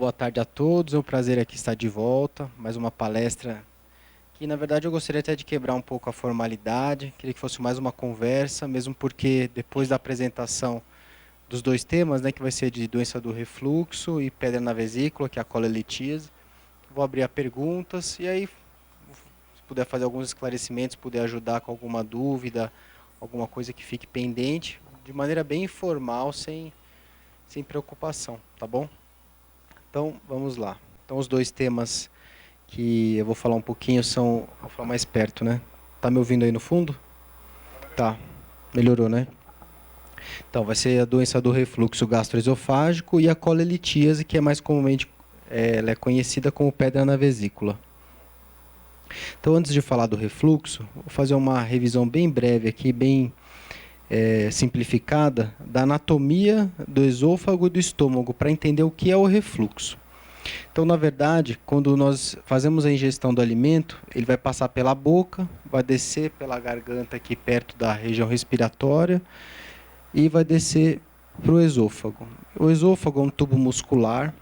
boa tarde a todos. É um prazer aqui estar de volta. Mais uma palestra que, na verdade, eu gostaria até de quebrar um pouco a formalidade. Queria que fosse mais uma conversa, mesmo porque depois da apresentação dos dois temas, né, que vai ser de doença do refluxo e pedra na vesícula, que é a colelitíase, vou abrir a perguntas e aí, se puder fazer alguns esclarecimentos, puder ajudar com alguma dúvida, alguma coisa que fique pendente, de maneira bem informal, sem preocupação, tá bom? Então, vamos lá. Então, os dois temas que eu vou falar um pouquinho são... Vou falar mais perto, né? Tá me ouvindo aí no fundo? Tá. Melhorou, né? Então, vai ser a doença do refluxo gastroesofágico e a colelitíase, que é mais comumente ela é conhecida como pedra na vesícula. Então, antes de falar do refluxo, vou fazer uma revisão bem breve aqui, bem simplificada, da anatomia do esôfago e do estômago, para entender o que é o refluxo. Então, na verdade, quando nós fazemos a ingestão do alimento, ele vai passar pela boca, vai descer pela garganta aqui perto da região respiratória e vai descer para o esôfago. O esôfago é um tubo muscular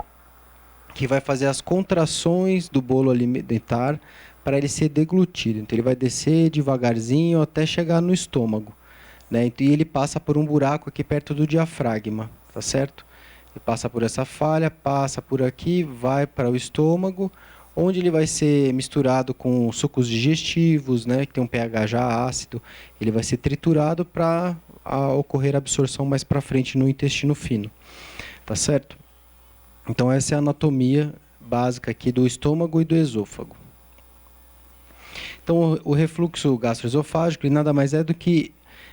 que vai fazer as contrações do bolo alimentar para ele ser deglutido. Então, ele vai descer devagarzinho até chegar no estômago, né? E ele passa por um buraco aqui perto do diafragma, tá certo? Ele passa por essa falha, passa por aqui, vai para o estômago, onde ele vai ser misturado com sucos digestivos, né, que tem um pH já ácido. Ele vai ser triturado para ocorrer a absorção mais para frente no intestino fino, tá certo? Então essa é a anatomia básica aqui do estômago e do esôfago. Então o refluxo gastroesofágico ele nada mais é do que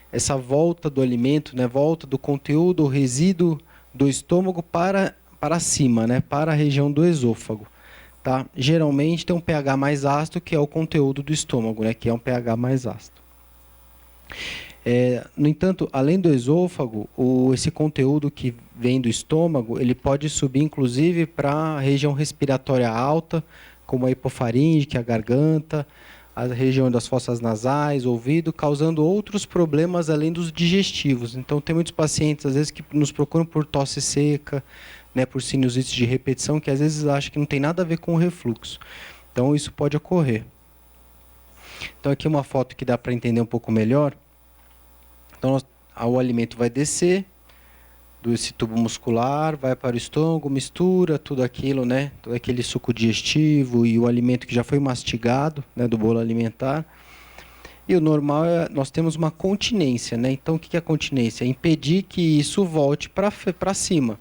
essa volta do alimento, né, volta do conteúdo, o resíduo do estômago para cima, né, para a região do esôfago. Tá? Geralmente tem um pH mais ácido, que é o conteúdo do estômago, né, que é um pH mais ácido. No entanto, além do esôfago, esse conteúdo que vem do estômago, ele pode subir inclusive para a região respiratória alta, como a hipofaringe, que é a garganta, a região das fossas nasais, ouvido, causando outros problemas além dos digestivos. Então, tem muitos pacientes, às vezes, que nos procuram por tosse seca, né, por sinusite de repetição, que às vezes acham que não tem nada a ver com o refluxo. Então, isso pode ocorrer. Então, aqui uma foto que dá para entender um pouco melhor. Então, o alimento vai descer desse tubo muscular, vai para o estômago, mistura tudo aquilo, né? Todo aquele suco digestivo e o alimento que já foi mastigado, né, do bolo alimentar. E o normal é, nós temos uma continência, né? Então, o que é a continência? É impedir que isso volte para cima,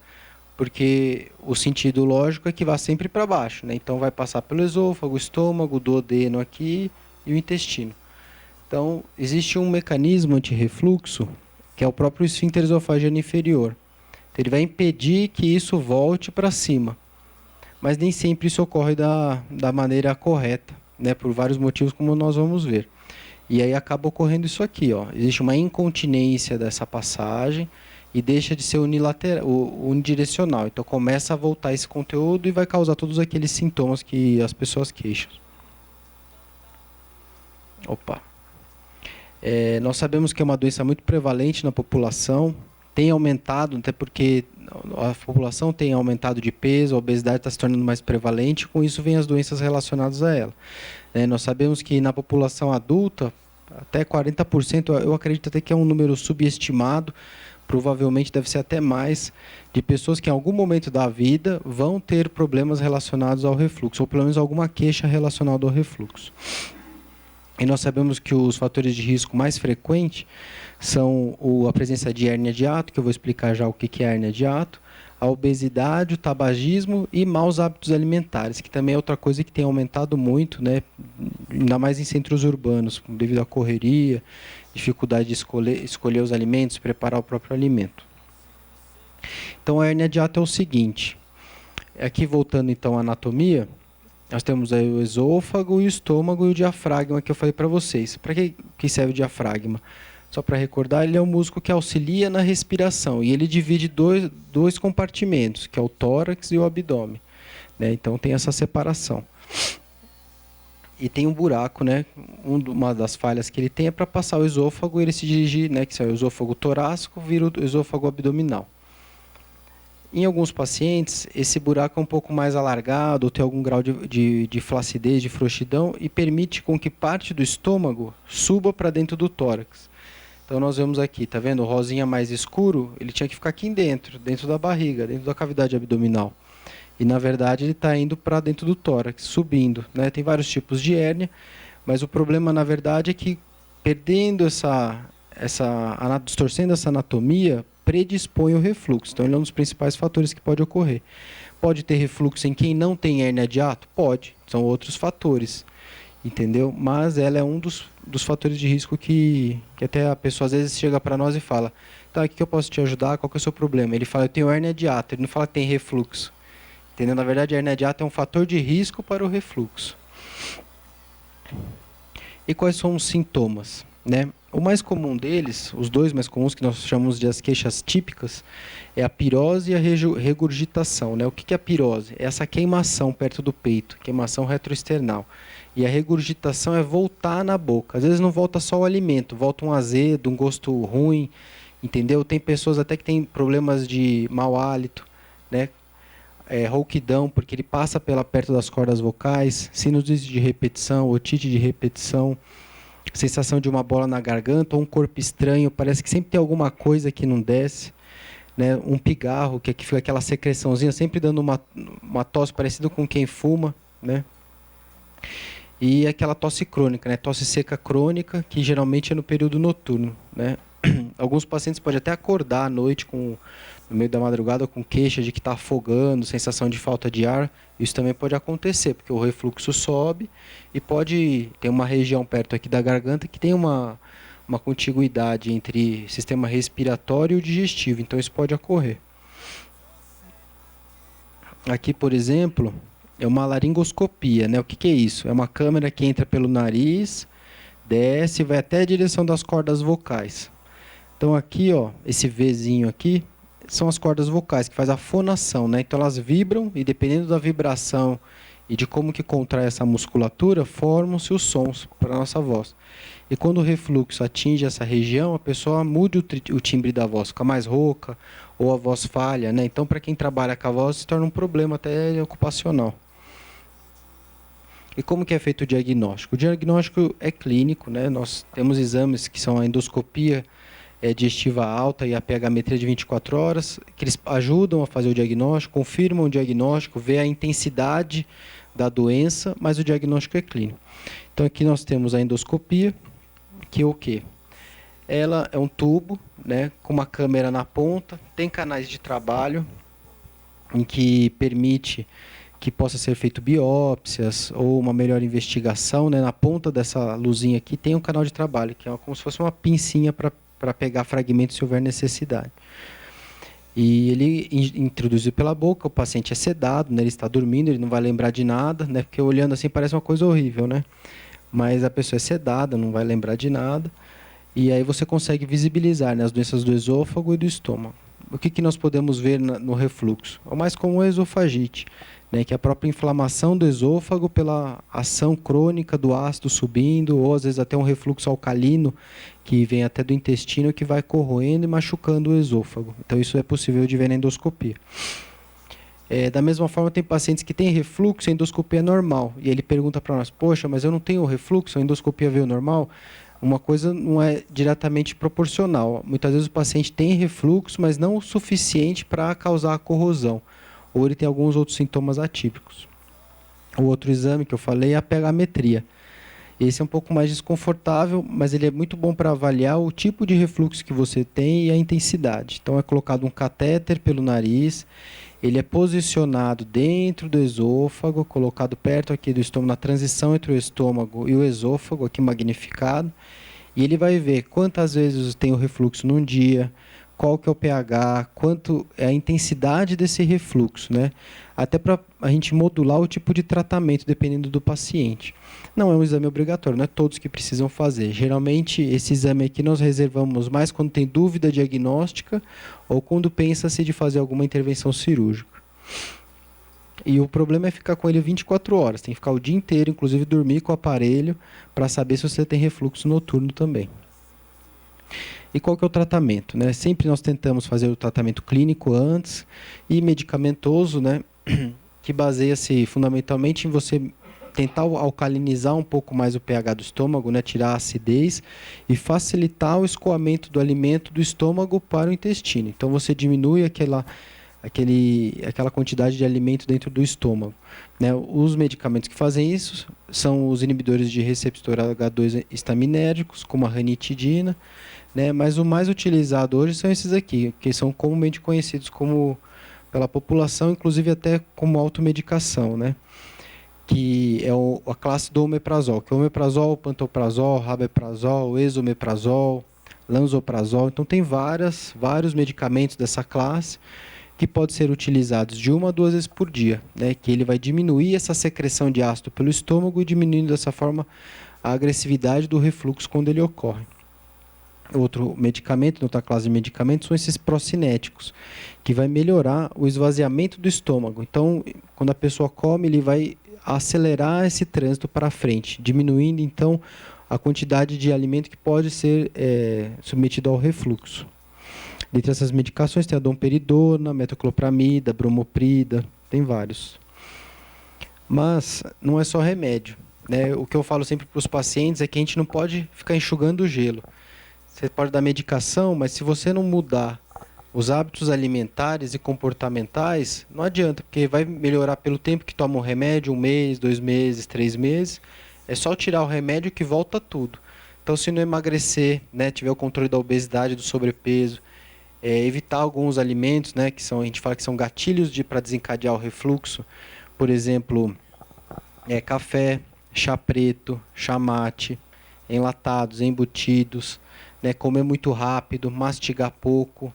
porque o sentido lógico é que vá sempre para baixo, né? Então, vai passar pelo esôfago, estômago, duodeno aqui e o intestino. Então, existe um mecanismo anti-refluxo, que é o próprio esfíncter esofágico inferior. Ele vai impedir que isso volte para cima. Mas nem sempre isso ocorre da maneira correta, né? Por vários motivos, como nós vamos ver. E aí acaba ocorrendo isso aqui, ó. Existe uma incontinência dessa passagem e deixa de ser unilateral, unidirecional. Então começa a voltar esse conteúdo e vai causar todos aqueles sintomas que as pessoas queixam. Opa! Nós sabemos que é uma doença muito prevalente na população, tem aumentado, até porque a população tem aumentado de peso, a obesidade está se tornando mais prevalente, com isso vem as doenças relacionadas a ela. Nós sabemos que na população adulta, até 40%, eu acredito até que é um número subestimado, provavelmente deve ser até mais, de pessoas que em algum momento da vida vão ter problemas relacionados ao refluxo, ou pelo menos alguma queixa relacionada ao refluxo. E nós sabemos que os fatores de risco mais frequentes são a presença de hérnia de hiato, que eu vou explicar já o que é hérnia de hiato, a obesidade, o tabagismo e maus hábitos alimentares, que também é outra coisa que tem aumentado muito, né? Ainda mais em centros urbanos, devido à correria, dificuldade de escolher os alimentos, preparar o próprio alimento. Então, a hérnia de hiato é o seguinte, aqui voltando então à anatomia, nós temos aí o esôfago, o estômago e o diafragma que eu falei para vocês. Para que serve o diafragma? Só para recordar, ele é um músculo que auxilia na respiração e ele divide dois compartimentos, que é o tórax e o abdômen, né? Então tem essa separação. E tem um buraco, né? Uma das falhas que ele tem é para passar o esôfago e ele se dirigir, né? Que é o esôfago torácico, vira o esôfago abdominal. Em alguns pacientes, esse buraco é um pouco mais alargado, ou tem algum grau de flacidez, de frouxidão, e permite com que parte do estômago suba para dentro do tórax. Então nós vemos aqui, tá vendo? O rosinha mais escuro, ele tinha que ficar aqui dentro da barriga, dentro da cavidade abdominal. E na verdade ele está indo para dentro do tórax, subindo, né? Tem vários tipos de hérnia, mas o problema na verdade é que perdendo distorcendo essa anatomia, predispõe o refluxo. Então ele é um dos principais fatores que pode ocorrer. Pode ter refluxo em quem não tem hérnia de hiato? Pode, são outros fatores, entendeu? Mas ela é um dos fatores de risco que até a pessoa às vezes chega para nós e fala: tá, o que eu posso te ajudar? Qual que é o seu problema? Ele fala: eu tenho hérnia de hiato. Ele não fala que tem refluxo, entendeu? Na verdade, a hérnia de hiato é um fator de risco para o refluxo. E quais são os sintomas, né? O mais comum deles, os dois mais comuns que nós chamamos de as queixas típicas, é a pirose e a regurgitação, né? O que é a pirose? É essa queimação perto do peito, queimação retroesternal. E a regurgitação é voltar na boca. Às vezes não volta só o alimento, volta um azedo, um gosto ruim, entendeu? Tem pessoas até que têm problemas de mau hálito, né? Rouquidão, porque ele passa perto das cordas vocais, sinusite de repetição, otite de repetição, sensação de uma bola na garganta, ou um corpo estranho, parece que sempre tem alguma coisa que não desce, né? Um pigarro, que fica aquela secreçãozinha, sempre dando uma tosse parecida com quem fuma, né? E aquela tosse crônica, né? Tosse seca crônica, que geralmente é no período noturno, né? Alguns pacientes podem até acordar à noite, no meio da madrugada, com queixa de que está afogando, sensação de falta de ar. Isso também pode acontecer, porque o refluxo sobe e pode ter uma região perto aqui da garganta que tem uma contiguidade entre sistema respiratório e digestivo. Então, isso pode ocorrer. Aqui, por exemplo, é uma laringoscopia, né? O que é isso? É uma câmera que entra pelo nariz, desce e vai até a direção das cordas vocais. Então aqui, ó, esse Vzinho aqui, são as cordas vocais, que faz a fonação, né? Então elas vibram e dependendo da vibração e de como que contrai essa musculatura, formam-se os sons para a nossa voz. E quando o refluxo atinge essa região, a pessoa muda o timbre da voz, fica mais rouca ou a voz falha, né? Então para quem trabalha com a voz se torna um problema até ocupacional. E como que é feito o diagnóstico? O diagnóstico é clínico, né? Nós temos exames que são a endoscopia digestiva alta e a pH-metria de 24 horas, que eles ajudam a fazer o diagnóstico, confirmam o diagnóstico, vê a intensidade da doença, mas o diagnóstico é clínico. Então aqui nós temos a endoscopia, que é o quê? Ela é um tubo, né, com uma câmera na ponta, tem canais de trabalho, em que permite que possa ser feito biópsias ou uma melhor investigação, né? Na ponta dessa luzinha aqui tem um canal de trabalho, que é como se fosse uma pincinha para pegar fragmentos se houver necessidade. E ele introduzido pela boca, o paciente é sedado, né? Ele está dormindo, ele não vai lembrar de nada, né? Porque olhando assim parece uma coisa horrível, né? Mas a pessoa é sedada, não vai lembrar de nada. E aí você consegue visibilizar, né, as doenças do esôfago e do estômago. O que nós podemos ver no refluxo? O mais comum é a esofagite, né, que é a própria inflamação do esôfago pela ação crônica do ácido subindo, ou às vezes até um refluxo alcalino, que vem até do intestino, que vai corroendo e machucando o esôfago. Então isso é possível de ver na endoscopia. Da mesma forma, tem pacientes que têm refluxo e a endoscopia é normal. E ele pergunta para nós: poxa, mas eu não tenho refluxo, a endoscopia veio normal? Uma coisa não é diretamente proporcional. Muitas vezes o paciente tem refluxo, mas não o suficiente para causar a corrosão. Ou ele tem alguns outros sintomas atípicos. O outro exame que eu falei é a pH-metria. Esse é um pouco mais desconfortável, mas ele é muito bom para avaliar o tipo de refluxo que você tem e a intensidade. Então é colocado um catéter pelo nariz, ele é posicionado dentro do esôfago, colocado perto aqui do estômago, na transição entre o estômago e o esôfago, aqui magnificado, e ele vai ver quantas vezes tem o refluxo num dia, qual que é o pH, quanto é a intensidade desse refluxo, né? Até para a gente modular o tipo de tratamento, dependendo do paciente. Não é um exame obrigatório, não é todos que precisam fazer. Geralmente, esse exame aqui nós reservamos mais quando tem dúvida diagnóstica ou quando pensa-se de fazer alguma intervenção cirúrgica. E o problema é ficar com ele 24 horas, tem que ficar o dia inteiro, inclusive dormir com o aparelho, para saber se você tem refluxo noturno também. E qual que é o tratamento, né? Sempre nós tentamos fazer o tratamento clínico antes e medicamentoso, né? Que baseia-se fundamentalmente em você tentar alcalinizar um pouco mais o pH do estômago, né? Tirar a acidez e facilitar o escoamento do alimento do estômago para o intestino. Então você diminui aquela quantidade de alimento dentro do estômago, né? Os medicamentos que fazem isso são os inibidores de receptor H2 estaminérgicos, como a ranitidina, né? Mas o mais utilizado hoje são esses aqui, que são comumente conhecidos como pela população, inclusive até como automedicação, né? Que é a classe do omeprazol, que é o omeprazol, pantoprazol, rabeprazol, esomeprazol, lansoprazol. Então tem vários medicamentos dessa classe que podem ser utilizados de 1 a 2 vezes por dia, né? Que ele vai diminuir essa secreção de ácido pelo estômago e diminuindo dessa forma a agressividade do refluxo quando ele ocorre. Outro medicamento, outra classe de medicamentos, são esses procinéticos, que vai melhorar o esvaziamento do estômago. Então, quando a pessoa come, ele vai acelerar esse trânsito para frente, diminuindo, então, a quantidade de alimento que pode ser submetido ao refluxo. Dentre essas medicações tem a domperidona, metoclopramida, bromoprida, tem vários. Mas não é só remédio, né? O que eu falo sempre para os pacientes é que a gente não pode ficar enxugando o gelo. Você pode dar medicação, mas se você não mudar os hábitos alimentares e comportamentais, não adianta, porque vai melhorar pelo tempo que toma o remédio, 1 mês, 2 meses, 3 meses. É só tirar o remédio que volta tudo. Então, se não emagrecer, né, tiver o controle da obesidade, do sobrepeso, evitar alguns alimentos, né, que são, a gente fala que são gatilhos para desencadear o refluxo, por exemplo, café, chá preto, chá mate, enlatados, embutidos, né, comer muito rápido, mastigar pouco.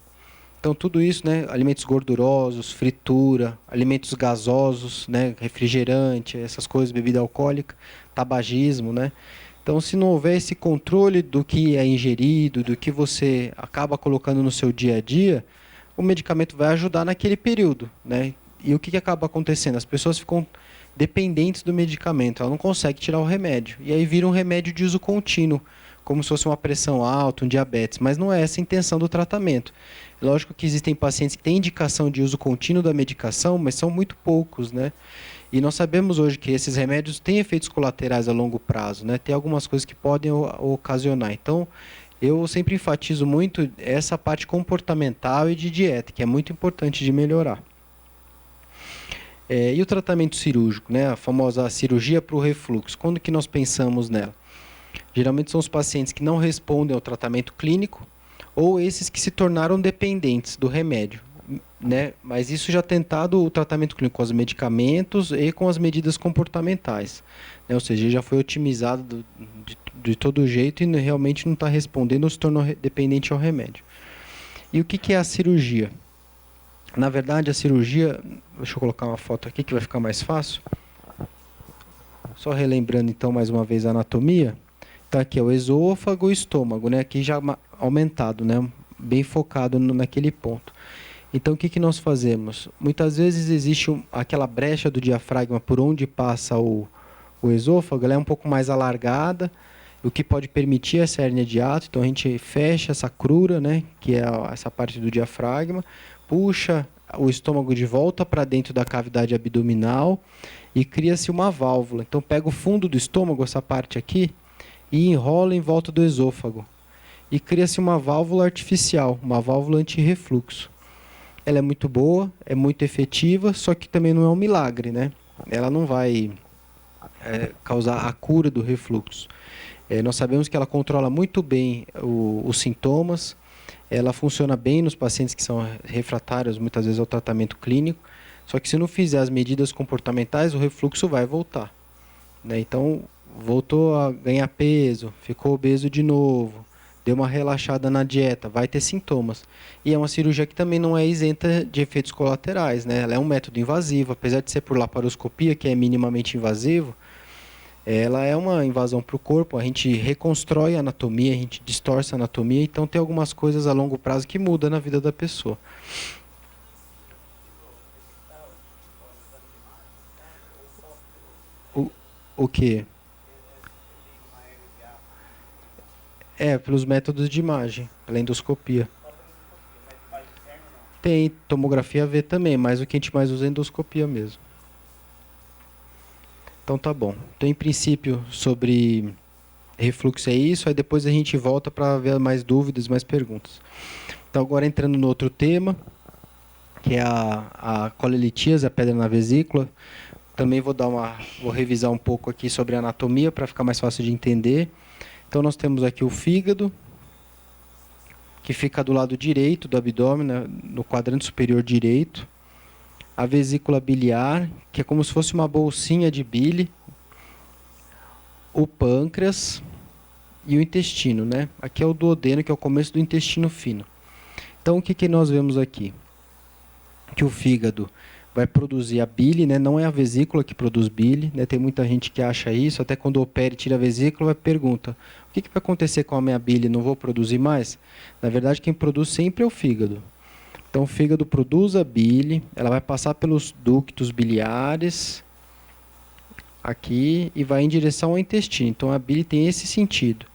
Então tudo isso, né, alimentos gordurosos, fritura, alimentos gasosos, né, refrigerante, essas coisas, bebida alcoólica, tabagismo, né? Então, se não houver esse controle do que é ingerido, do que você acaba colocando no seu dia a dia, o medicamento vai ajudar naquele período, né? E o que acaba acontecendo? As pessoas ficam dependentes do medicamento, ela não consegue tirar o remédio. E aí vira um remédio de uso contínuo, como se fosse uma pressão alta, um diabetes, mas não é essa a intenção do tratamento. Lógico que existem pacientes que têm indicação de uso contínuo da medicação, mas são muito poucos, né? E nós sabemos hoje que esses remédios têm efeitos colaterais a longo prazo, né? Tem algumas coisas que podem ocasionar. Então, eu sempre enfatizo muito essa parte comportamental e de dieta, que é muito importante de melhorar. E o tratamento cirúrgico, né? A famosa cirurgia para o refluxo. Quando que nós pensamos nela? Geralmente são os pacientes que não respondem ao tratamento clínico ou esses que se tornaram dependentes do remédio, né? Mas isso já tentado o tratamento clínico com os medicamentos e com as medidas comportamentais, né? Ou seja, já foi otimizado de todo jeito e realmente não está respondendo ou se tornou dependente ao remédio. E o que é a cirurgia? Na verdade, a cirurgia, deixa eu colocar uma foto aqui que vai ficar mais fácil. Só relembrando então mais uma vez a anatomia. Então aqui é o esôfago e o estômago, né? Aqui já aumentado, né? Bem focado naquele ponto. Então o que nós fazemos? Muitas vezes existe aquela brecha do diafragma por onde passa o esôfago, ela é um pouco mais alargada, o que pode permitir essa hérnia de hiato. Então a gente fecha essa crura, né? Que é essa parte do diafragma, puxa o estômago de volta para dentro da cavidade abdominal e cria-se uma válvula. Então pega o fundo do estômago, essa parte aqui, e enrola em volta do esôfago. E cria-se uma válvula artificial, uma válvula anti-refluxo. Ela é muito boa, é muito efetiva, só que também não é um milagre, né? Ela não vai causar a cura do refluxo. Nós sabemos que ela controla muito bem os sintomas, ela funciona bem nos pacientes que são refratários, muitas vezes, ao tratamento clínico, só que se não fizer as medidas comportamentais, o refluxo vai voltar, né? Então, voltou a ganhar peso, ficou obeso de novo, deu uma relaxada na dieta, vai ter sintomas. E é uma cirurgia que também não é isenta de efeitos colaterais, né? Ela é um método invasivo, apesar de ser por laparoscopia, que é minimamente invasivo, ela é uma invasão para o corpo, a gente reconstrói a anatomia, a gente distorce a anatomia, então tem algumas coisas a longo prazo que mudam na vida da pessoa. O, o que? pelos métodos de imagem, pela endoscopia. Tem tomografia V também, mas o que a gente mais usa é endoscopia mesmo. Então tá bom. Então, em princípio, sobre refluxo é isso, aí depois a gente volta para ver mais dúvidas, mais perguntas. Então, agora entrando no outro tema, que é a colelitíase, a pedra na vesícula. Também vou revisar um pouco aqui sobre a anatomia para ficar mais fácil de entender. Então, nós temos aqui o fígado, que fica do lado direito do abdômen, né, no quadrante superior direito. A vesícula biliar, que é como se fosse uma bolsinha de bile. O pâncreas e o intestino, né? Aqui é o duodeno, que é o começo do intestino fino. Então, o que nós vemos aqui? Que o fígado vai produzir a bile, né? Não é a vesícula que produz bile, né? Tem muita gente que acha isso, até quando opera e tira a vesícula, vai pergunta: o que vai acontecer com a minha bile? Não vou produzir mais? Na verdade, quem produz sempre é o fígado. Então, o fígado produz a bile, ela vai passar pelos ductos biliares, aqui, e vai em direção ao intestino. Então, a bile tem esse sentido.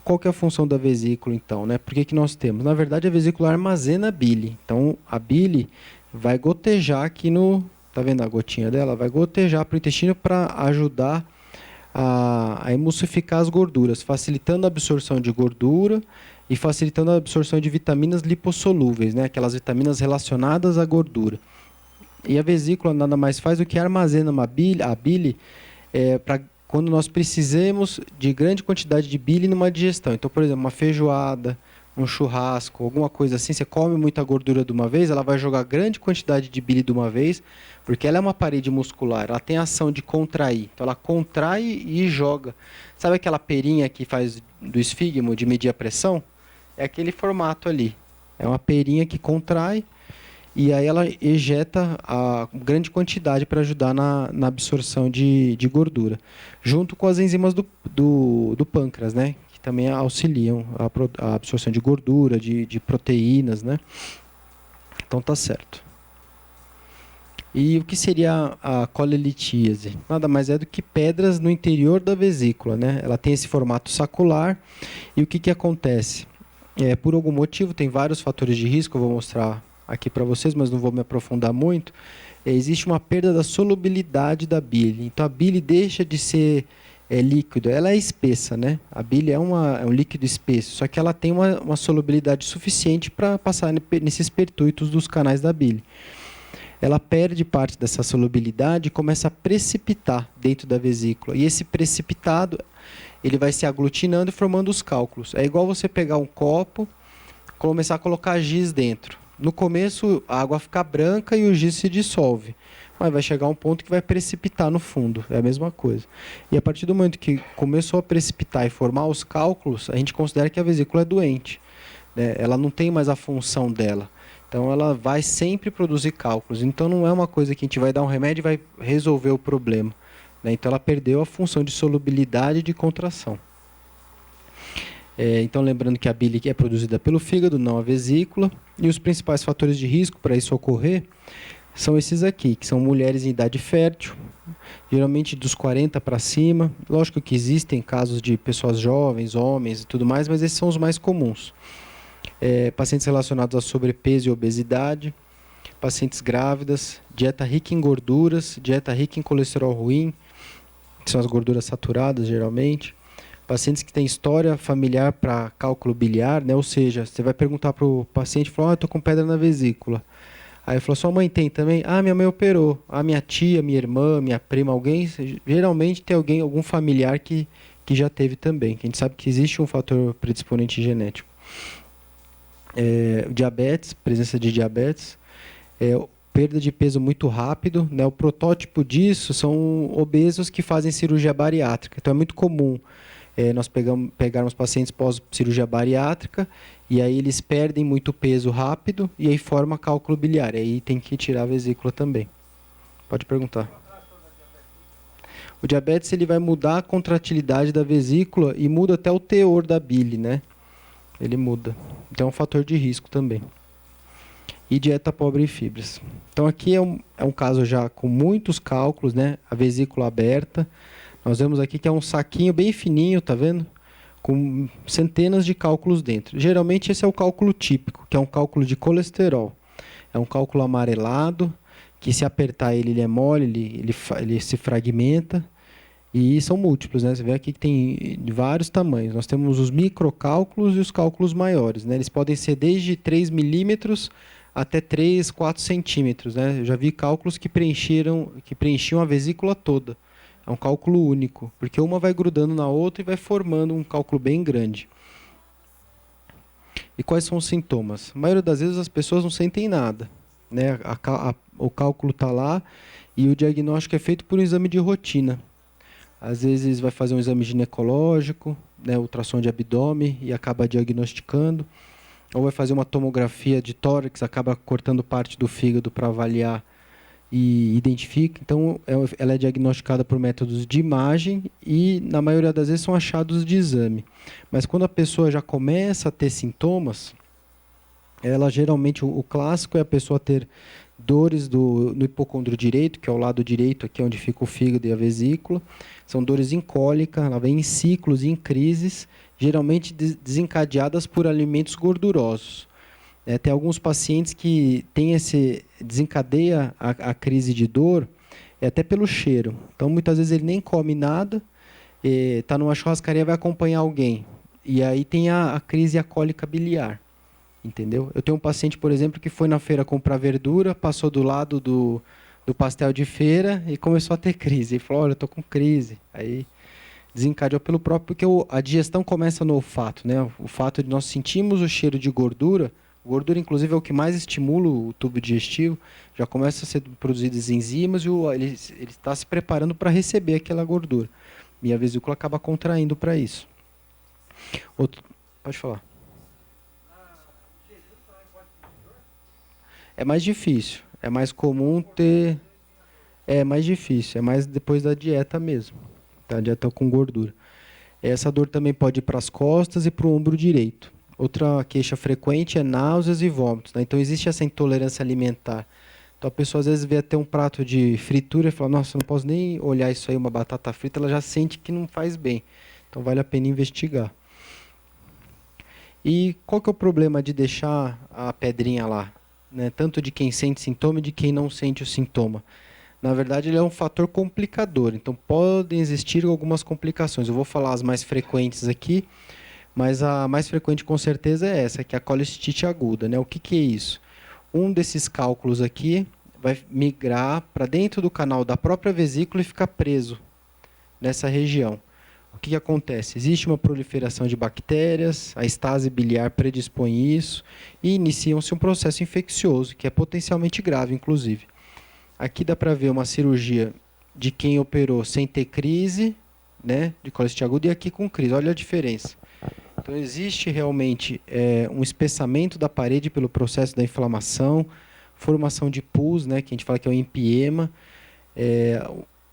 Qual que é a função da vesícula, então, né? Por que nós temos? Na verdade, a vesícula armazena a bile. Então, a bile vai gotejar aqui no... Tá vendo a gotinha dela? Vai gotejar para o intestino para ajudar a emulsificar as gorduras, facilitando a absorção de gordura e facilitando a absorção de vitaminas lipossolúveis, né? Aquelas vitaminas relacionadas à gordura. E a vesícula nada mais faz do que armazena a bile para quando nós precisamos de grande quantidade de bile numa digestão. Então, por exemplo, uma feijoada, um churrasco, alguma coisa assim, você come muita gordura de uma vez, ela vai jogar grande quantidade de bile de uma vez, porque ela é uma parede muscular, ela tem a ação de contrair. Então, ela contrai e joga. Sabe aquela perinha que faz do esfígmo, de medir a pressão? É aquele formato ali. É uma perinha que contrai e aí ela ejeta a grande quantidade para ajudar na absorção de gordura, junto com as enzimas do pâncreas, né? Que também auxiliam a absorção de gordura, de proteínas, né? Então tá certo. E o que seria a colelitíase? Nada mais é do que pedras no interior da vesícula, né? Ela tem esse formato sacular e o que acontece? Por algum motivo, tem vários fatores de risco, eu vou mostrar aqui para vocês, mas não vou me aprofundar muito. Existe uma perda da solubilidade da bile. Então, a bile deixa de ser líquido. Ela é espessa, né? A bile é um líquido espesso, só que ela tem uma solubilidade suficiente para passar nesses pertuitos dos canais da bile. Ela perde parte dessa solubilidade e começa a precipitar dentro da vesícula. E esse precipitado, ele vai se aglutinando e formando os cálculos. É igual você pegar um copo, começar a colocar giz dentro. No começo, a água fica branca e o giz se dissolve. Mas vai chegar um ponto que vai precipitar no fundo. É a mesma coisa. E a partir do momento que começou a precipitar e formar os cálculos, a gente considera que a vesícula é doente, né? Ela não tem mais a função dela. Então, ela vai sempre produzir cálculos. Então, não é uma coisa que a gente vai dar um remédio e vai resolver o problema, né? Então, ela perdeu a função de solubilidade e de contração. Então, lembrando que a bile é produzida pelo fígado, não a vesícula. E os principais fatores de risco para isso ocorrer são esses aqui, que são mulheres em idade fértil, geralmente dos 40 para cima. Lógico que existem casos de pessoas jovens, homens e tudo mais, mas esses são os mais comuns. Pacientes relacionados a sobrepeso e obesidade, pacientes grávidas, dieta rica em gorduras, dieta rica em colesterol ruim, que são as gorduras saturadas geralmente. Pacientes que têm história familiar para cálculo biliar, né? Ou seja, você vai perguntar para o paciente, fala, estou com pedra na vesícula. Aí ele falou, sua mãe tem também? Ah, minha mãe operou. Ah, minha tia, minha irmã, minha prima, alguém, geralmente tem algum familiar que já teve também. Que a gente sabe que existe um fator predisponente genético. Diabetes, presença de diabetes, perda de peso muito rápido, né? O protótipo disso são obesos que fazem cirurgia bariátrica. Então é muito comum nós pegarmos pacientes pós-cirurgia bariátrica e aí eles perdem muito peso rápido e aí forma cálculo biliar. E aí tem que tirar a vesícula também. Pode perguntar. O diabetes ele vai mudar a contratilidade da vesícula e muda até o teor da bile, né? Ele muda. Então é um fator de risco também. E dieta pobre em fibras. Então aqui é um caso já com muitos cálculos, né? A vesícula aberta. Nós vemos aqui que é um saquinho bem fininho, tá vendo? com centenas de cálculos dentro. Geralmente esse é o cálculo típico, que é um cálculo de colesterol. É um cálculo amarelado, que se apertar ele é mole, ele se fragmenta. E são múltiplos, né? Você vê aqui que tem vários tamanhos. Nós temos os microcálculos e os cálculos maiores, né? Eles podem ser desde 3 milímetros até 3, 4 centímetros, né? Eu já vi cálculos que preenchiam a vesícula toda. É um cálculo único, porque uma vai grudando na outra e vai formando um cálculo bem grande. E quais são os sintomas? A maioria das vezes as pessoas não sentem nada, né? O cálculo está lá e o diagnóstico é feito por um exame de rotina. Às vezes vai fazer um exame ginecológico, né, ultrassom de abdômen e acaba diagnosticando. Ou vai fazer uma tomografia de tórax, acaba cortando parte do fígado para avaliar e identifica. Então, ela é diagnosticada por métodos de imagem e, na maioria das vezes, são achados de exame. Mas quando a pessoa já começa a ter sintomas, ela geralmente, o clássico é a pessoa ter dores no hipocôndrio direito, que é o lado direito, aqui onde fica o fígado e a vesícula. São dores em cólica, ela vem em ciclos e em crises, geralmente desencadeadas por alimentos gordurosos. Tem alguns pacientes que desencadeia a crise de dor até pelo cheiro. Então, muitas vezes ele nem come nada, está numa churrascaria, vai acompanhar alguém. E aí tem a crise cólica biliar. Entendeu? Eu tenho um paciente, por exemplo, que foi na feira comprar verdura, passou do lado do pastel de feira e começou a ter crise. Ele falou, olha, eu estou com crise. Aí desencadeou pelo próprio, porque a digestão começa no olfato, né? O fato de nós sentirmos o cheiro de gordura, gordura inclusive é o que mais estimula o tubo digestivo, já começa a ser produzidas enzimas e ele está se preparando para receber aquela gordura. E a vesícula acaba contraindo para isso. Pode falar. É mais difícil, é mais comum ter... É mais difícil, é mais depois da dieta mesmo, da dieta com gordura. Essa dor também pode ir para as costas e para o ombro direito. Outra queixa frequente é náuseas e vômitos, né? Então existe essa intolerância alimentar. Então a pessoa às vezes vê até um prato de fritura e fala, nossa, eu não posso nem olhar isso aí, uma batata frita, ela já sente que não faz bem. Então vale a pena investigar. E qual que é o problema de deixar a pedrinha lá? Né? Tanto de quem sente sintoma e de quem não sente o sintoma. Na verdade, ele é um fator complicador. Então, podem existir algumas complicações. Eu vou falar as mais frequentes aqui, mas a mais frequente com certeza é essa, que é a colestite aguda. Né? O que é isso? Um desses cálculos aqui vai migrar para dentro do canal da própria vesícula e ficar preso nessa região. O que acontece? Existe uma proliferação de bactérias, a estase biliar predispõe isso e inicia-se um processo infeccioso, que é potencialmente grave, inclusive. Aqui dá para ver uma cirurgia de quem operou sem ter crise, né, de colestite aguda, e aqui com crise. Olha a diferença. Então, existe realmente um espessamento da parede pelo processo da inflamação, formação de pus, né, que a gente fala que é o empiema,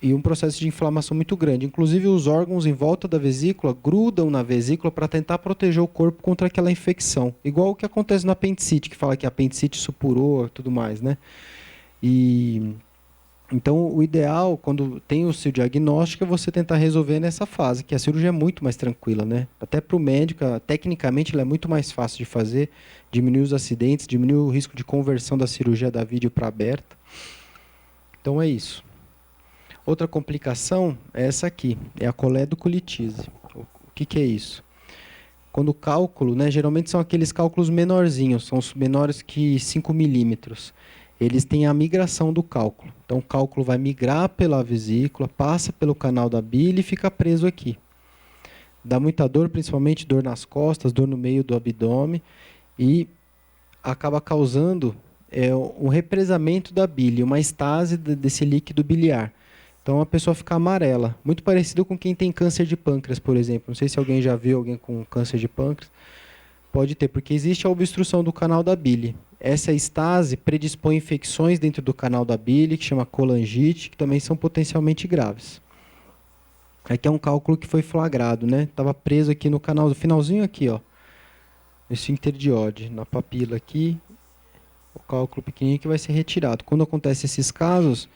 e um processo de inflamação muito grande. Inclusive, os órgãos em volta da vesícula grudam na vesícula para tentar proteger o corpo contra aquela infecção. Igual o que acontece na apendicite, que fala que a apendicite supurou e tudo mais, né? Então, o ideal, quando tem o seu diagnóstico, é você tentar resolver nessa fase, que a cirurgia é muito mais tranquila, né? Até para o médico, tecnicamente, ela é muito mais fácil de fazer, diminui os acidentes, diminui o risco de conversão da cirurgia da vídeo para aberta. Então, é isso. Outra complicação é essa aqui, é a coledocolitise. O que é isso? Quando o cálculo, né, geralmente são aqueles cálculos menorzinhos, são os menores que 5 milímetros. Eles têm a migração do cálculo. Então, o cálculo vai migrar pela vesícula, passa pelo canal da bile e fica preso aqui. Dá muita dor, principalmente dor nas costas, dor no meio do abdômen, e acaba causando um represamento da bile, uma estase desse líquido biliar. Então, a pessoa fica amarela, muito parecido com quem tem câncer de pâncreas, por exemplo. Não sei se alguém já viu alguém com câncer de pâncreas. Pode ter, porque existe a obstrução do canal da bile. Essa estase predispõe infecções dentro do canal da bile, que chama colangite, que também são potencialmente graves. Aqui é um cálculo que foi flagrado, né? Estava preso aqui no canal, no finalzinho aqui, ó, no esfíncter de Oddi, na papila aqui, o cálculo pequenininho que vai ser retirado. Quando acontecem esses casos,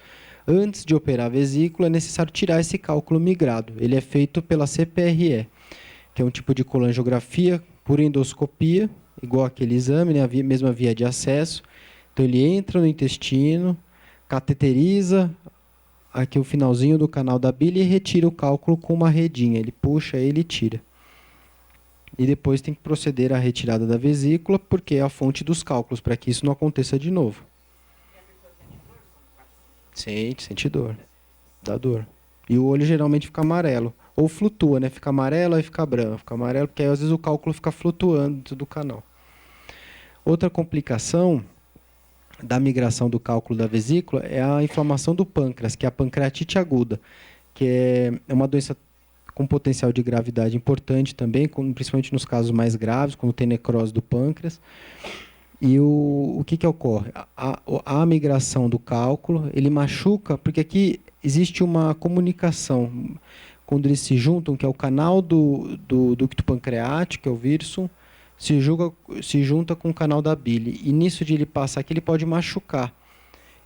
antes de operar a vesícula, é necessário tirar esse cálculo migrado. Ele é feito pela CPRE. que é um tipo de colangiografia por endoscopia, igual aquele exame, né, a mesma via de acesso. Então, ele entra no intestino, cateteriza aqui o finalzinho do canal da bile e retira o cálculo com uma redinha. Ele puxa ele e tira. E depois tem que proceder à retirada da vesícula, porque é a fonte dos cálculos, para que isso não aconteça de novo. Sente dor. Dá dor. E o olho geralmente fica amarelo. Ou flutua, né? Fica amarelo, aí fica branco. Fica amarelo, porque aí, às vezes o cálculo fica flutuando dentro do canal. Outra complicação da migração do cálculo da vesícula é a inflamação do pâncreas, que é a pancreatite aguda, que é uma doença com potencial de gravidade importante também, principalmente nos casos mais graves, quando tem necrose do pâncreas. E o que ocorre? A migração do cálculo, ele machuca, porque aqui existe uma comunicação, quando eles se juntam, que é o canal do ducto pancreático, que é o vírsum, se junta com o canal da bile. E nisso de ele passar aqui, ele pode machucar.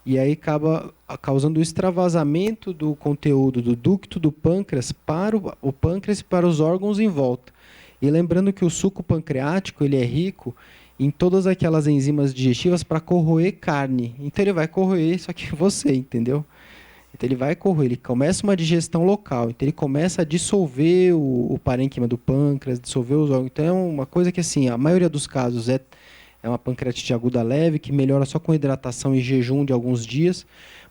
E aí acaba causando o extravasamento do conteúdo do ducto do pâncreas para o pâncreas e para os órgãos em volta. E lembrando que o suco pancreático ele é rico em todas aquelas enzimas digestivas para corroer carne. Então ele vai corroer isso aqui você, entendeu? Então ele vai corroer, ele começa uma digestão local, então ele começa a dissolver o parênquima do pâncreas, dissolver os órgãos. Então é uma coisa que assim, a maioria dos casos é uma pancreatite aguda leve, que melhora só com hidratação e jejum de alguns dias,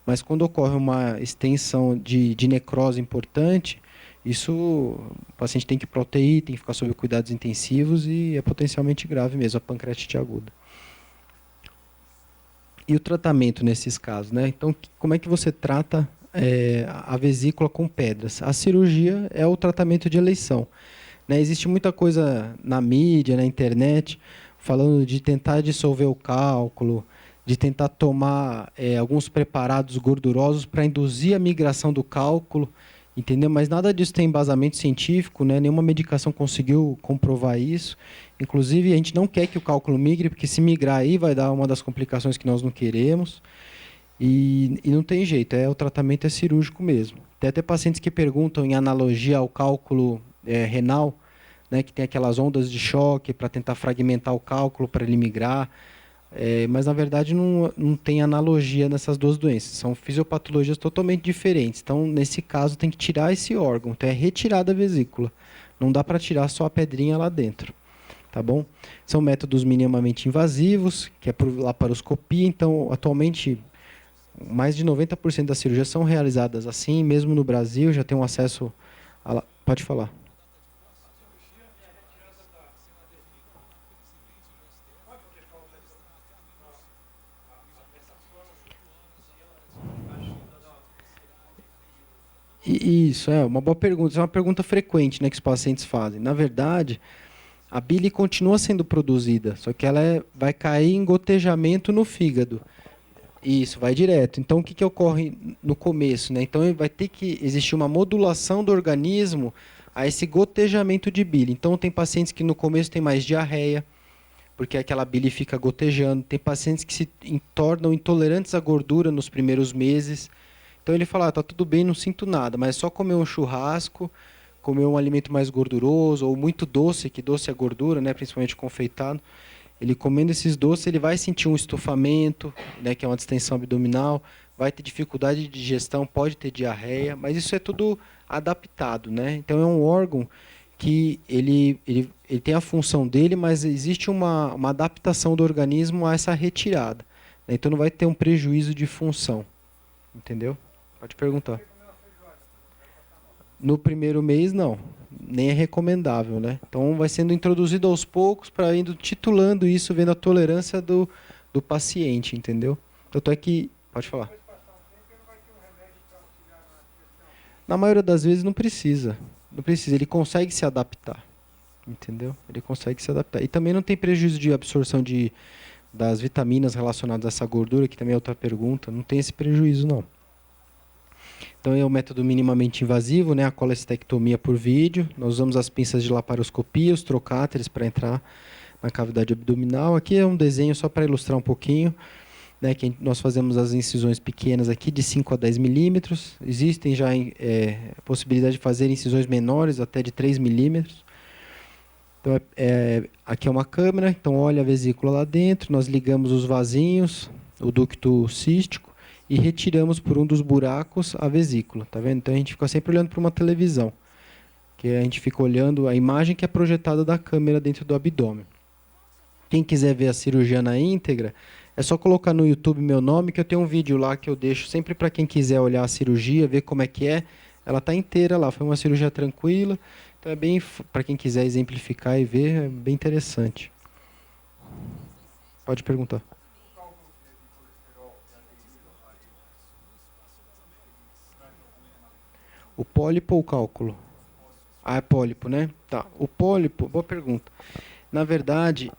mas quando ocorre uma extensão de necrose importante, isso o paciente tem que proteir, tem que ficar sob cuidados intensivos e é potencialmente grave mesmo, a pancreatite aguda. E o tratamento nesses casos, né? Então, como é que você trata a vesícula com pedras? A cirurgia é o tratamento de eleição. Né? Existe muita coisa na mídia, na internet, falando de tentar dissolver o cálculo, de tentar tomar alguns preparados gordurosos para induzir a migração do cálculo, entendeu? Mas nada disso tem embasamento científico, né? Nenhuma medicação conseguiu comprovar isso. Inclusive, a gente não quer que o cálculo migre, porque se migrar aí vai dar uma das complicações que nós não queremos. E não tem jeito, o tratamento é cirúrgico mesmo. Tem até pacientes que perguntam em analogia ao cálculo renal, né, que tem aquelas ondas de choque para tentar fragmentar o cálculo para ele migrar. Mas, na verdade, não tem analogia nessas duas doenças. São fisiopatologias totalmente diferentes. Então, nesse caso, tem que tirar esse órgão. Então, é retirar da vesícula. Não dá para tirar só a pedrinha lá dentro. Tá bom? São métodos minimamente invasivos, que é por laparoscopia. Então, atualmente, mais de 90% das cirurgias são realizadas assim. Mesmo no Brasil, já tem um acesso... Pode falar. Isso, é uma boa pergunta. Isso é uma pergunta frequente, né, que os pacientes fazem. Na verdade, a bile continua sendo produzida, só que ela vai cair em gotejamento no fígado. Isso, vai direto. Então, o que ocorre no começo? Né? Então, vai ter que existir uma modulação do organismo a esse gotejamento de bile. Então, tem pacientes que no começo tem mais diarreia, porque aquela bile fica gotejando. Tem pacientes que se tornam intolerantes à gordura nos primeiros meses. Então ele fala, tá tudo bem, não sinto nada, mas é só comer um churrasco, comer um alimento mais gorduroso ou muito doce, que doce é gordura, né, principalmente confeitado. Ele comendo esses doces, ele vai sentir um estufamento, né, que é uma distensão abdominal, vai ter dificuldade de digestão, pode ter diarreia, mas isso é tudo adaptado, né? Então é um órgão que ele tem a função dele, mas existe uma adaptação do organismo a essa retirada. Né? Então não vai ter um prejuízo de função, entendeu? Pode perguntar. No primeiro mês, não. Nem é recomendável, né? Então, vai sendo introduzido aos poucos para indo titulando isso, vendo a tolerância do paciente, entendeu? Tanto é que... Pode falar. Na maioria das vezes, não precisa. Não precisa. Ele consegue se adaptar, entendeu? Ele consegue se adaptar. E também não tem prejuízo de absorção das vitaminas relacionadas a essa gordura, que também é outra pergunta. Não tem esse prejuízo, não. Então, é o método minimamente invasivo, né? A colestectomia por vídeo. Nós usamos as pinças de laparoscopia, os trocáteres para entrar na cavidade abdominal. Aqui é um desenho só para ilustrar um pouquinho, né? Que nós fazemos as incisões pequenas aqui de 5 a 10 milímetros. Existem já possibilidade de fazer incisões menores, até de 3 milímetros. Então, aqui é uma câmera, então olha a vesícula lá dentro, nós ligamos os vasinhos, o ducto cístico, e retiramos por um dos buracos a vesícula, tá vendo? Então a gente fica sempre olhando para uma televisão, que a gente fica olhando a imagem que é projetada da câmera dentro do abdômen. Quem quiser ver a cirurgia na íntegra, é só colocar no YouTube meu nome, que eu tenho um vídeo lá que eu deixo sempre para quem quiser olhar a cirurgia, ver como é que é. Ela está inteira lá, foi uma cirurgia tranquila. Então é bem, para quem quiser exemplificar e ver, é bem interessante. Pode perguntar. O pólipo ou o cálculo? Ah, é pólipo, né? Tá. O pólipo, boa pergunta. Na verdade,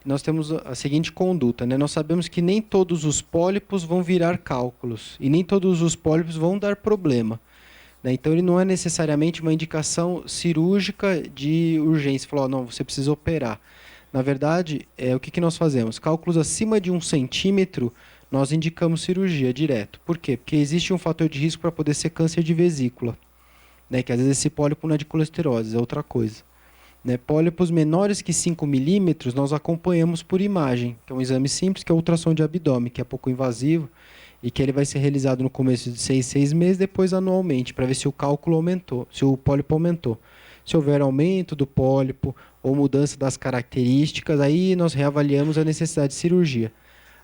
nós temos a seguinte conduta, né? Nós sabemos que nem todos os pólipos vão virar cálculos e nem todos os pólipos vão dar problema, né? Então, ele não é necessariamente uma indicação cirúrgica de urgência. Falou, não, você precisa operar. Na verdade, o que nós fazemos? Cálculos acima de 1 centímetro, nós indicamos cirurgia direto. Por quê? Porque existe um fator de risco para poder ser câncer de vesícula, né? Que às vezes esse pólipo não é de colesterose, é outra coisa. Né? Pólipos menores que 5 milímetros, nós acompanhamos por imagem, que é um exame simples, que é o ultrassom de abdômen, que é pouco invasivo, e que ele vai ser realizado no começo de 6 meses, depois anualmente, para ver se o cálculo aumentou, se o pólipo aumentou. Se houver aumento do pólipo ou mudança das características, aí nós reavaliamos a necessidade de cirurgia.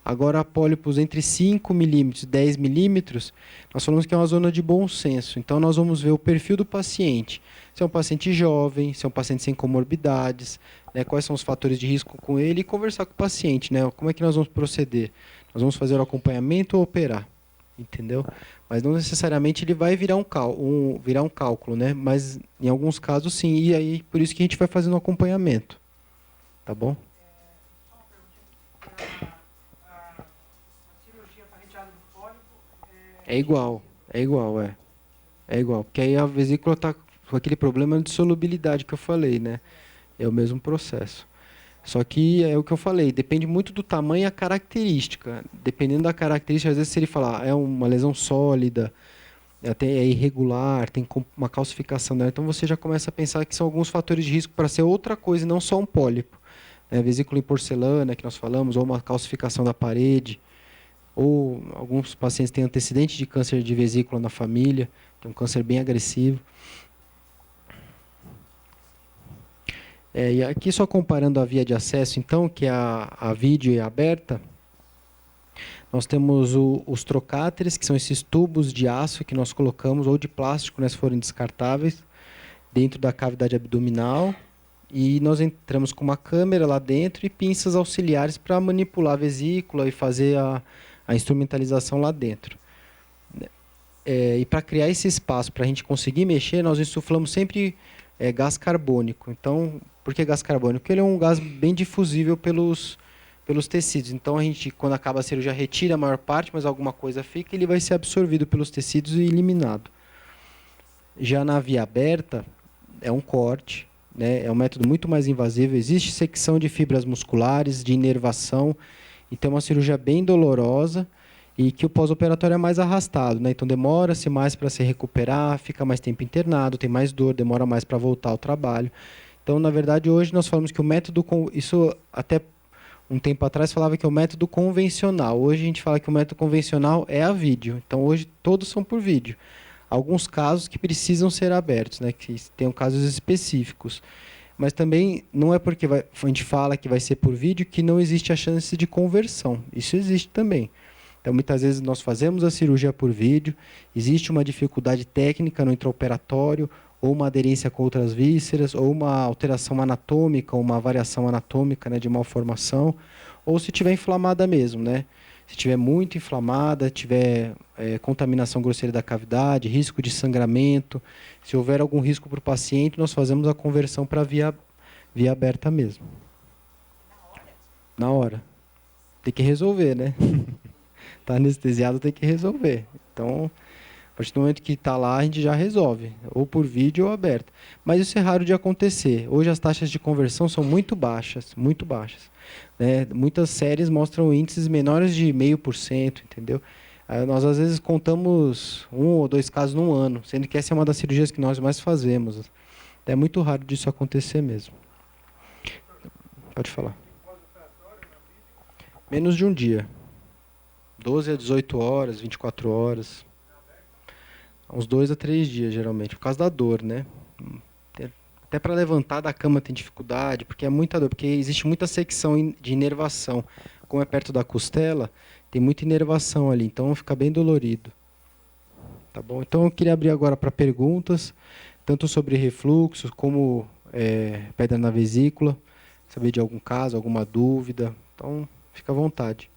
Agora, pólipos entre 5 milímetros e 10 milímetros, nós falamos que é uma zona de bom senso. Então, nós vamos ver o perfil do paciente. Se é um paciente jovem, se é um paciente sem comorbidades, né, quais são os fatores de risco com ele e conversar com o paciente. Né, como é que nós vamos proceder? Nós vamos fazer o acompanhamento ou operar? Entendeu? Mas não necessariamente ele vai virar virar um cálculo, né? Mas em alguns casos sim, e aí por isso que a gente vai fazendo o acompanhamento. Tá bom? É igual, é igual, é. É igual, porque aí a vesícula está com aquele problema de solubilidade que eu falei, né? É o mesmo processo. Só que é o que eu falei, depende muito do tamanho e a característica. Dependendo da característica, às vezes se ele falar é uma lesão sólida, é irregular, tem uma calcificação dela, então você já começa a pensar que são alguns fatores de risco para ser outra coisa e não só um pólipo. Vesícula em porcelana, que nós falamos, ou uma calcificação da parede, ou alguns pacientes têm antecedente de câncer de vesícula na família, que é um câncer bem agressivo. E aqui só comparando a via de acesso, então, que é a vídeo e a aberta, nós temos os trocáteres, que são esses tubos de aço que nós colocamos, ou de plástico, né, se forem descartáveis, dentro da cavidade abdominal. E nós entramos com uma câmera lá dentro e pinças auxiliares para manipular a vesícula e fazer a instrumentalização lá dentro. E para criar esse espaço, para a gente conseguir mexer, nós insuflamos sempre gás carbônico. Então, por que gás carbônico? Porque ele é um gás bem difusível pelos tecidos. Então, a gente, quando acaba a cirurgia, retira a maior parte, mas alguma coisa fica e ele vai ser absorvido pelos tecidos e eliminado. Já na via aberta, é um corte, né? É um método muito mais invasivo. Existe secção de fibras musculares, de inervação. Então, é uma cirurgia bem dolorosa e que o pós-operatório é mais arrastado, né? Então, demora-se mais para se recuperar, fica mais tempo internado, tem mais dor, demora mais para voltar ao trabalho. Então, na verdade, hoje nós falamos que o método... Isso até um tempo atrás falava que é o método convencional. Hoje a gente fala que o método convencional é a vídeo. Então, hoje todos são por vídeo. Alguns casos que precisam ser abertos, né? Que tem casos específicos. Mas também não é porque a gente fala que vai ser por vídeo que não existe a chance de conversão. Isso existe também. Então, muitas vezes nós fazemos a cirurgia por vídeo, existe uma dificuldade técnica no intraoperatório, ou uma aderência com outras vísceras, ou uma alteração anatômica, uma variação anatômica, né, de malformação, ou se estiver inflamada mesmo, né? Se estiver muito inflamada, tiver contaminação grosseira da cavidade, risco de sangramento, se houver algum risco para o paciente, nós fazemos a conversão para via aberta mesmo. Na hora. Tem que resolver, né? Está anestesiado, tem que resolver. Então, a partir do momento que está lá, a gente já resolve, ou por vídeo ou aberto. Mas isso é raro de acontecer. Hoje as taxas de conversão são muito baixas, muito baixas. Né? Muitas séries mostram índices menores de 0,5%, entendeu? Nós, às vezes, contamos 1 ou 2 casos num ano, sendo que essa é uma das cirurgias que nós mais fazemos. É muito raro disso acontecer mesmo. Pode falar. Menos de um dia. 12 a 18 horas, 24 horas. Uns 2 a 3 dias, geralmente, por causa da dor, né? Até para levantar da cama tem dificuldade, porque é muita dor, porque existe muita secção de inervação. Como é perto da costela, tem muita inervação ali, então fica bem dolorido. Tá bom? Então eu queria abrir agora para perguntas, tanto sobre refluxo, como pedra na vesícula, saber de algum caso, alguma dúvida. Então, fica à vontade.